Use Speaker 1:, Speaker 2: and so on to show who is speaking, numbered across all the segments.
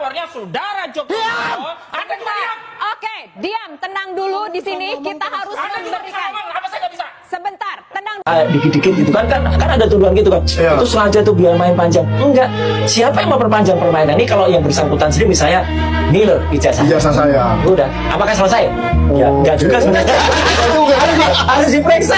Speaker 1: lapornya saudara Jokowi. Anda juga diam.
Speaker 2: Oke, diam, tenang dulu di sini. Kita harus memberikan.
Speaker 1: Apa saya nggak bisa?
Speaker 2: Sebentar, tenang.
Speaker 3: Dikit-dikit gitu kan ada tuduhan gitu kan. Itu sengaja tuh biar main panjang. Enggak. Siapa yang mau perpanjang permainan ini kalau yang bersangkutan sendiri misalnya nih loh ijazah saya. Udah. Apakah selesai? Ya, enggak juga sebenarnya. Harus diperiksa.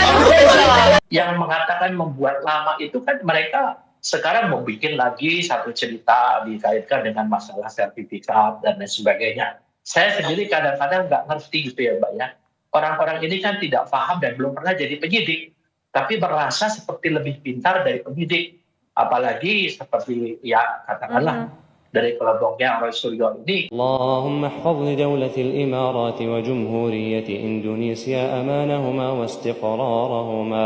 Speaker 4: Yang mengatakan membuat lama itu kan mereka sekarang mau bikin lagi satu cerita dikaitkan dengan masalah sertifikat dan lain sebagainya. Saya sendiri kadang-kadang nggak ngerti gitu ya Mbak ya. Orang-orang ini kan tidak paham dan belum pernah jadi penyidik, tapi merasa seperti lebih pintar dari penyidik. Apalagi seperti ya katakanlah dari kelompoknya Roy Suryo ini.
Speaker 5: اللهم احفظ لدولة الإمارات وجمهورية إندونيسيا أمانهما واستقرارهما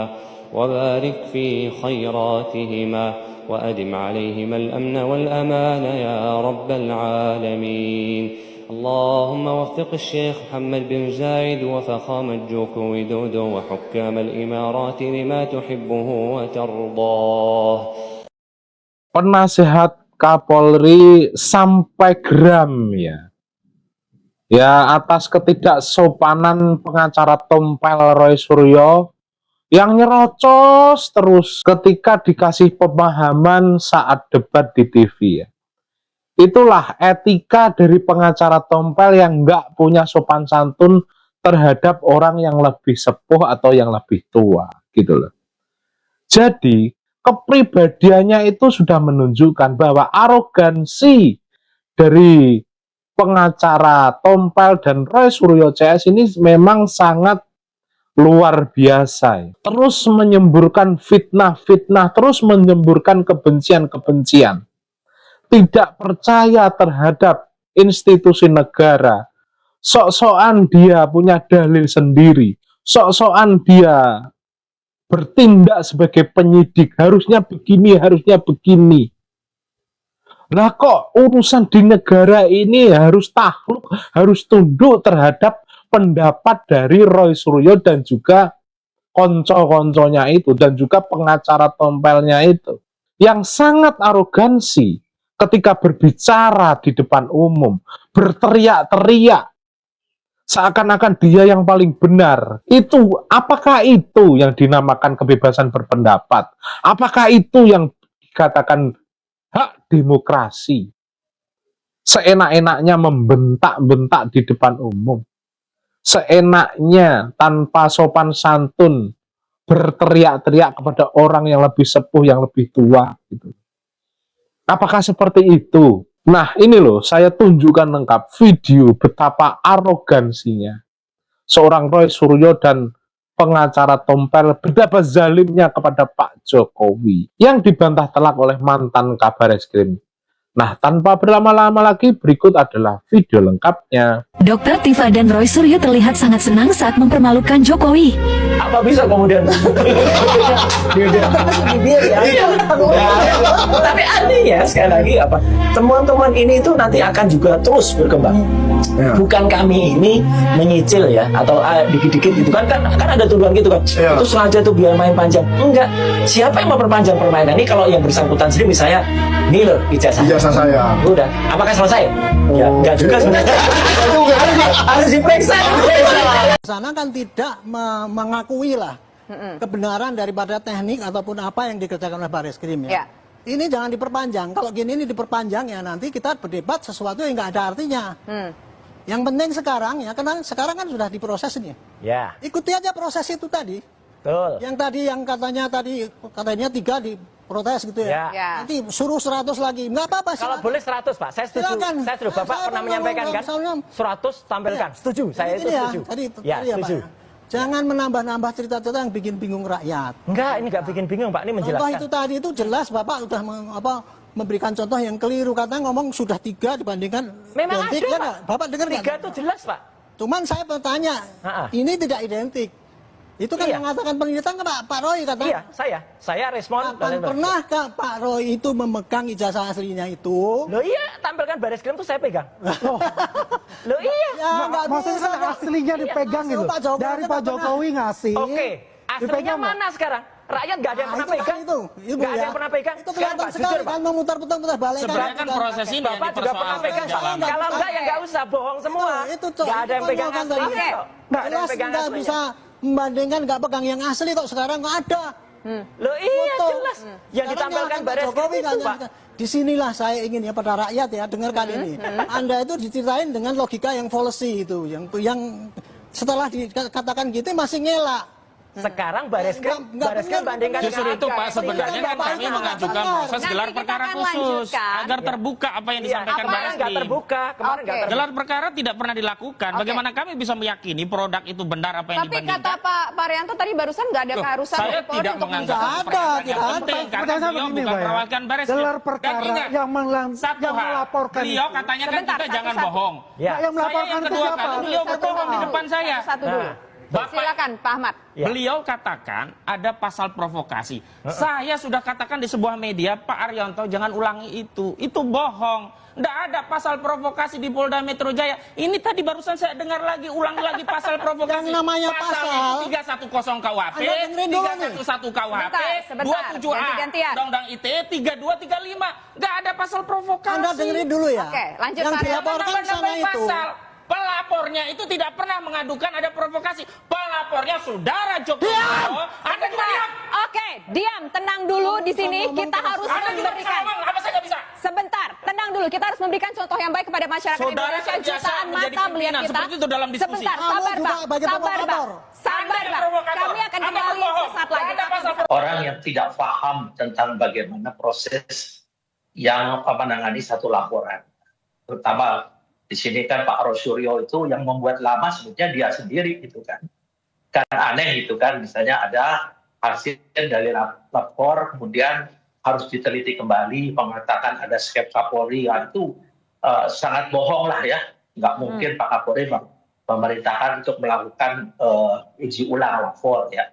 Speaker 5: وبارك في خيراتهما وأدم عليهما الأمن والأمان يا رب العالمين اللهم وفق الشيخ محمد بن زايد وفخامة جوكو ويدودو وحكام الإمارات لما تحبه وترضاه.
Speaker 6: Penasehat Kapolri sampai geram ya atas ketidaksopanan pengacara Tompel Roy Suryo yang nyerocos terus ketika dikasih pemahaman saat debat di TV ya. Itulah etika dari pengacara Tompel yang nggak punya sopan santun terhadap orang yang lebih sepuh atau yang lebih tua gitu loh. Jadi kepribadiannya itu sudah menunjukkan bahwa arogansi dari pengacara Tompel dan Roy Suryo CS ini memang sangat luar biasa. Terus menyemburkan fitnah-fitnah, terus menyemburkan kebencian-kebencian. Tidak percaya terhadap institusi negara. Sok-sokan dia punya dalil sendiri. Sok-sokan dia bertindak sebagai penyidik, harusnya begini, harusnya begini. Lah kok urusan di negara ini harus takluk, harus tunduk terhadap pendapat dari Roy Suryo dan juga konco-konconya itu, dan juga pengacara Tompelnya itu, yang sangat arogansi ketika berbicara di depan umum, berteriak-teriak, seakan-akan dia yang paling benar. Apakah itu yang dinamakan kebebasan berpendapat? Apakah itu yang dikatakan hak demokrasi? Seenak-enaknya membentak-bentak di depan umum. Seenaknya tanpa sopan santun berteriak-teriak kepada orang yang lebih sepuh, yang lebih tua gitu. Apakah seperti itu? Nah ini loh, saya tunjukkan lengkap video betapa arogansinya seorang Roy Suryo dan pengacara Tompel, betapa zalimnya kepada Pak Jokowi yang dibantah telak oleh mantan Kabar Eskrim. Nah, tanpa berlama-lama lagi, berikut adalah video lengkapnya.
Speaker 7: Dr. Tifa dan Roy Suryo terlihat sangat senang saat mempermalukan Jokowi.
Speaker 3: Apa bisa kemudian tapi anehnya sekali lagi temuan-temuan ini itu nanti akan juga terus berkembang. Bukan kami ini menyicil ya atau dikit-dikit gitu kan ada tuduhan gitu kan. Itu sengaja tuh biar main panjang. Enggak. Siapa yang mau perpanjang permainan ini kalau yang bersangkutan sendiri misalnya nih loh ijazah saya. Udah. Apakah selesai? Ya, enggak juga sebenarnya. Harus diperiksa.
Speaker 8: Sana kan tidak mengakui lah kebenaran daripada teknik ataupun apa yang dikerjakan oleh Bareskrim ya. Ini jangan diperpanjang. Kalau gini ini diperpanjang ya nanti kita berdebat sesuatu yang nggak ada artinya. Yang penting sekarang ya, karena sekarang kan sudah diproses ini. Ya. Ikuti aja proses itu tadi. Betul. Yang tadi yang katanya 3 diprotes gitu ya. Nanti suruh 100 lagi. Nggak apa-apa sih.
Speaker 1: Kalau boleh 100 Pak, saya setuju.
Speaker 8: Silakan.
Speaker 1: Saya setuju. Bapak pernah menyampaikan kan? 100 tampilkan. Setuju. Saya itu setuju.
Speaker 8: Ya, setuju. Jangan menambah-nambah cerita-cerita yang bikin bingung rakyat.
Speaker 1: Enggak, ini nggak bikin bingung Pak, ini menjelaskan.
Speaker 8: Contoh itu tadi itu jelas Bapak sudah memberikan contoh yang keliru. Katanya ngomong sudah 3 dibandingkan.
Speaker 1: Memang
Speaker 8: identik,
Speaker 1: ada
Speaker 8: ya,
Speaker 1: Pak.
Speaker 8: Bapak dengar
Speaker 1: 3 itu jelas Pak.
Speaker 8: Cuman saya bertanya, ini tidak identik. Itu kan mengatakan penelitian Pak Roy katanya.
Speaker 1: Iya, saya respon.
Speaker 8: Pernahkah Pak Roy itu memegang ijazah aslinya itu?
Speaker 1: Loh iya, tampilkan Bareskrim tuh saya pegang. Loh iya.
Speaker 8: Ya,
Speaker 9: maksudnya kan aslinya dipegang gitu. Dari Pak Jokowi ngasih.
Speaker 1: Oke, aslinya mana sekarang? Rakyat nggak ada yang pernah
Speaker 8: itu kan
Speaker 1: pegang.
Speaker 8: itu, Ibu,
Speaker 1: Nggak ada
Speaker 8: ya.
Speaker 1: yang pernah pegang.
Speaker 8: Itu
Speaker 1: Sekarang
Speaker 8: kelihatan
Speaker 1: Pak,
Speaker 8: sekali
Speaker 1: jujur Pak.
Speaker 8: kan memutar-putar balik.
Speaker 9: Sebenarnya kan proses ini yang
Speaker 1: Bapak juga pernah pegang.
Speaker 9: dipersoalkan dalam
Speaker 1: Kalau enggak ya nggak usah bohong semua.
Speaker 8: Itu Cok.
Speaker 1: Nggak ada yang pegang
Speaker 8: Kan
Speaker 1: aslinya
Speaker 2: Oke.
Speaker 1: kok. Nggak ada yang
Speaker 8: Jelas
Speaker 1: pegang
Speaker 8: nggak
Speaker 1: aslinya.
Speaker 8: bisa membandingkan nggak pegang yang asli kok sekarang nggak ada.
Speaker 1: Loh iya
Speaker 8: Foto.
Speaker 1: jelas. Yang
Speaker 8: Sekarang
Speaker 1: ditampilkan
Speaker 8: nyalakan Pak
Speaker 1: Baris
Speaker 8: Jokowi
Speaker 1: Krim itu
Speaker 8: kan
Speaker 1: Pak.
Speaker 8: nyalakan. Disinilah saya ingin ya pada rakyat ya dengarkan ini. Anda itu diceritain dengan logika yang fallacy itu, yang setelah dikatakan gitu masih ngelak.
Speaker 1: Sekarang Baris Krim
Speaker 8: Nggak benar,
Speaker 1: bandingkan
Speaker 9: Justru
Speaker 1: dengan
Speaker 9: itu
Speaker 1: harga.
Speaker 9: Pak, sebenarnya kan
Speaker 8: Bapak
Speaker 9: kami
Speaker 8: nggak
Speaker 9: mengajukan
Speaker 8: benar.
Speaker 9: proses
Speaker 2: Nanti
Speaker 9: gelar
Speaker 2: kita
Speaker 9: perkara
Speaker 2: akan
Speaker 9: khusus
Speaker 2: lanjutkan.
Speaker 9: agar terbuka apa yang
Speaker 1: Iya,
Speaker 9: disampaikan
Speaker 2: apa
Speaker 9: Baris
Speaker 1: nggak
Speaker 9: Krim.
Speaker 1: terbuka, kemarin nggak
Speaker 2: Oke.
Speaker 1: terbuka.
Speaker 9: Gelar perkara tidak pernah dilakukan.
Speaker 2: Oke.
Speaker 9: Bagaimana kami bisa meyakini produk itu benar apa yang
Speaker 2: Tapi
Speaker 9: dibandingkan?
Speaker 2: kata Pak Rianto tadi barusan nggak ada
Speaker 9: Loh,
Speaker 2: keharusan
Speaker 9: saya
Speaker 2: dari Polri
Speaker 9: tidak
Speaker 2: untuk
Speaker 9: menganggap
Speaker 8: Nggak ada,
Speaker 9: pernyataan yang
Speaker 8: tidak ada.
Speaker 9: penting karena
Speaker 10: Pertanyaan
Speaker 9: beliau
Speaker 10: begini,
Speaker 9: bukan
Speaker 10: Pak, ya.
Speaker 9: perwakilan Baris Krim.
Speaker 10: Gelar
Speaker 9: Dan
Speaker 10: perkara
Speaker 9: ingat,
Speaker 10: yang
Speaker 9: satu
Speaker 10: yang
Speaker 9: hal,
Speaker 10: melaporkan
Speaker 9: beliau
Speaker 10: itu.
Speaker 9: katanya kan
Speaker 2: Sebentar,
Speaker 9: kita jangan
Speaker 2: satu-satu.
Speaker 9: bohong.
Speaker 1: Ya.
Speaker 10: Yang
Speaker 9: Saya
Speaker 10: melaporkan
Speaker 9: yang
Speaker 10: itu
Speaker 9: kedua
Speaker 10: siapa?
Speaker 9: kali beliau berbohong di depan saya.
Speaker 2: Satu dulu.
Speaker 1: Nah.
Speaker 9: Bapak,
Speaker 2: Silakan Pak Ahmad.
Speaker 1: Ya.
Speaker 9: beliau katakan ada pasal provokasi. Saya sudah katakan di sebuah media, Pak Arianto jangan ulangi itu. Itu bohong. Tidak ada pasal provokasi di Polda Metro Jaya. Ini tadi barusan saya dengar lagi, ulangi lagi pasal provokasi.
Speaker 8: Yang namanya
Speaker 9: pasal
Speaker 8: pasal.
Speaker 9: 310 KUHP,
Speaker 8: Anda dengerin dulu nih.
Speaker 9: 311 KUHP,
Speaker 2: Sebentar,
Speaker 9: 27A,
Speaker 2: ganti-gantian.
Speaker 9: Undang-Undang ITE, 3235. Nggak ada pasal provokasi.
Speaker 8: Anda dengerin dulu ya.
Speaker 2: Oke, lanjut,
Speaker 8: Yang
Speaker 2: Pak Arianto.
Speaker 8: dilaporkan sama
Speaker 9: Nambah-nambah
Speaker 8: itu.
Speaker 9: pasal. Pelapornya itu tidak pernah mengadukan ada provokasi. Pelapornya saudara Joko Widodo. Anda juga diam.
Speaker 2: Oke, diam, tenang dulu di sini.
Speaker 8: Ngomong
Speaker 2: Kita
Speaker 8: terus.
Speaker 2: harus
Speaker 9: Anda juga bisa
Speaker 2: memberikan.
Speaker 9: ngomong, apa saya nggak bisa?
Speaker 2: Sebentar, tenang dulu. Kita harus memberikan contoh yang baik kepada masyarakat
Speaker 9: Saudara
Speaker 2: Indonesia.
Speaker 9: terbiasa
Speaker 2: Jutaan
Speaker 9: menjadi
Speaker 2: mata melihat
Speaker 9: pimpinan,
Speaker 2: kita.
Speaker 9: seperti itu dalam diskusi.
Speaker 2: Sebentar,
Speaker 8: Kamu
Speaker 2: sabar
Speaker 8: juga
Speaker 2: Bang.
Speaker 8: sebagai
Speaker 2: Sabar Bang.
Speaker 8: provokator.
Speaker 2: Sabar
Speaker 9: Anda yang
Speaker 2: Bang.
Speaker 9: provokator.
Speaker 2: Kami akan
Speaker 9: Anda
Speaker 2: kembali
Speaker 9: pembohong.
Speaker 2: sesaat lagi.
Speaker 9: Ada pasal
Speaker 4: Orang yang tidak paham tentang bagaimana proses yang menangani satu laporan, terutama di sini kan Pak Rosuryo itu yang membuat lama sebetulnya dia sendiri gitu kan aneh gitu kan, misalnya ada hasil dari lapor kemudian harus diteliti kembali, mengatakan ada skep Kapolri, itu sangat bohong lah ya, nggak mungkin Pak Kapolri memerintahkan untuk melakukan uji ulang lapor ya,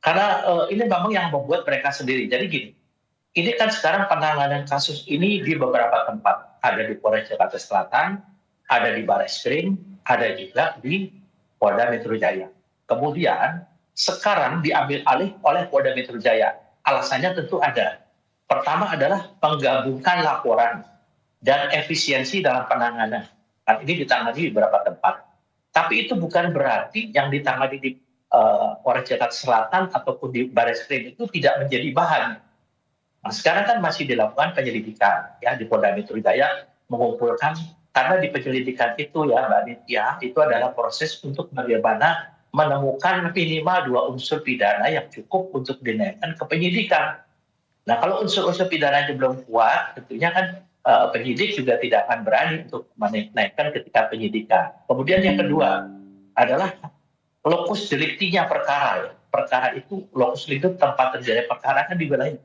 Speaker 4: karena ini memang yang membuat mereka sendiri. Jadi gini, ini kan sekarang penanganan kasus ini di beberapa tempat. Ada di Polres Jakarta Selatan, ada di Barreskrim, ada juga di Polda Metro Jaya. Kemudian sekarang diambil alih oleh Polda Metro Jaya. Alasannya tentu ada. Pertama adalah menggabungkan laporan dan efisiensi dalam penanganan. Nah, ini ditangani di beberapa tempat. Tapi itu bukan berarti yang ditangani di Polres Jakarta Selatan ataupun di Barreskrim itu tidak menjadi bahan. Nah, sekarang kan masih dilakukan penyelidikan ya di Polda Metro Jaya, mengumpulkan, karena di penyelidikan itu ya Mbak Nitya, itu adalah proses untuk bagaimana menemukan minimal 2 unsur pidana yang cukup untuk dinaikkan ke penyidikan. Nah, kalau unsur-unsur pidananya belum kuat, tentunya kan penyidik juga tidak akan berani untuk menaikkan ketika penyidikan. Kemudian yang kedua adalah lokus deliktinya perkara. Ya. Perkara itu, lokus delikti tempat terjadi perkara kan di wilayah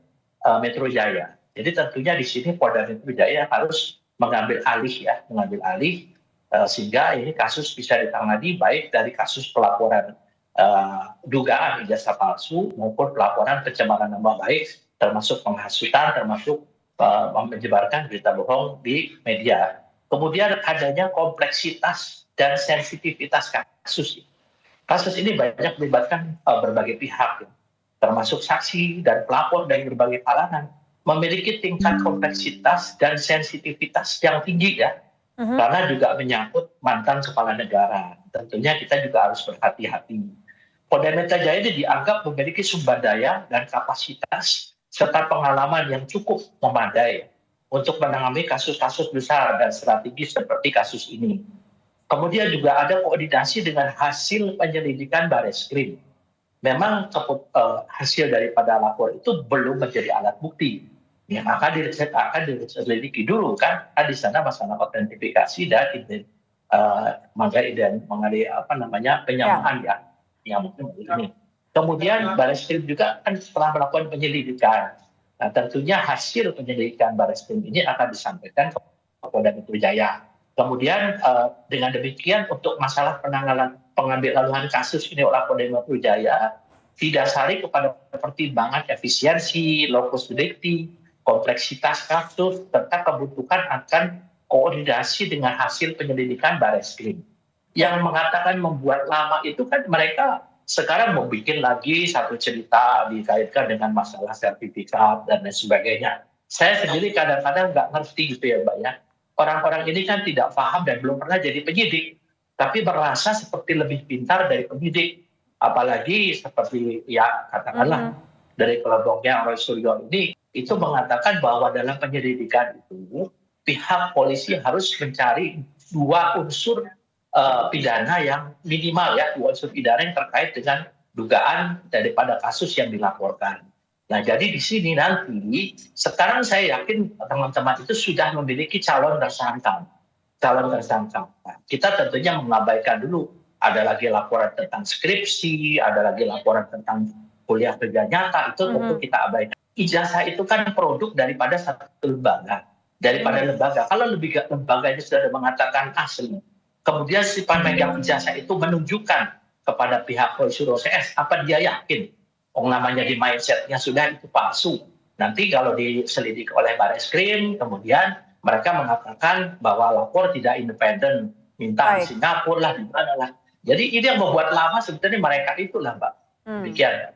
Speaker 4: Metro Jaya. Jadi tentunya di sini Polda Metro Jaya harus mengambil alih sehingga ini kasus bisa ditangani baik dari kasus pelaporan dugaan ijazah palsu maupun pelaporan pencemaran nama baik, termasuk penghasutan, termasuk menyebarkan berita bohong di media. Kemudian adanya kompleksitas dan sensitivitas kasus. Kasus ini banyak melibatkan berbagai pihak, termasuk saksi dan pelapor dari berbagai kalangan, memiliki tingkat kompleksitas dan sensitivitas yang tinggi ya, karena juga menyangkut mantan kepala negara. Tentunya kita juga harus berhati-hati. Polda Metro Jaya ini dianggap memiliki sumber daya dan kapasitas serta pengalaman yang cukup memadai untuk menangani kasus-kasus besar dan strategis seperti kasus ini. Kemudian juga ada koordinasi dengan hasil penyelidikan Barreskrim. Memang hasil daripada lapor itu belum menjadi alat bukti. Yang akan diselidiki dulu kan, di sana masalah autentifikasi dan mengenai penyamaan ya, yang mungkin ini. Kemudian Barreskrim juga kan setelah melakukan penyelidikan. Nah, tentunya hasil penyelidikan Barreskrim ini akan disampaikan ke Polda Metro Jaya. Kemudian dengan demikian untuk masalah pengambilan kasus ini oleh Polda Metro Jaya didasari kepada pertimbangan efisiensi, lokus delikti, kompleksitas kasus, serta kebutuhan akan koordinasi dengan hasil penyelidikan Barreskrim. Yang mengatakan membuat lama itu kan mereka sekarang mau bikin lagi satu cerita dikaitkan dengan masalah sertifikat dan lain sebagainya. Saya sendiri kadang-kadang nggak ngerti gitu ya Mbak ya. Orang-orang ini kan tidak paham dan belum pernah jadi penyidik, tapi merasa seperti lebih pintar dari penyidik. Apalagi seperti ya katakanlah dari kelompoknya Roy Suryo ini, itu mengatakan bahwa dalam penyelidikan itu pihak polisi harus mencari dua unsur pidana yang minimal ya, dua unsur pidana yang terkait dengan dugaan daripada kasus yang dilaporkan. Nah, jadi di sini nanti sekarang saya yakin teman-teman itu sudah memiliki calon tersangka. Nah, kita tentunya mengabaikan dulu ada lagi laporan tentang skripsi, ada lagi laporan tentang kuliah kerja nyata, itu tentu kita abaikan. Ijazah itu kan produk daripada satu lembaga, lembaga. Kalau lembaga itu sudah mengatakan asli, kemudian si pemegang ijazah itu menunjukkan kepada pihak polisi CS, apa dia yakin? Namanya di mindsetnya sudah itu palsu. Nanti kalau diselidik oleh Barreskrim, kemudian mereka mengatakan bahwa lapor tidak independen, minta di Singapura lah, di mana lah. Jadi ini yang membuat lama sebenarnya mereka itulah Mbak. Demikian.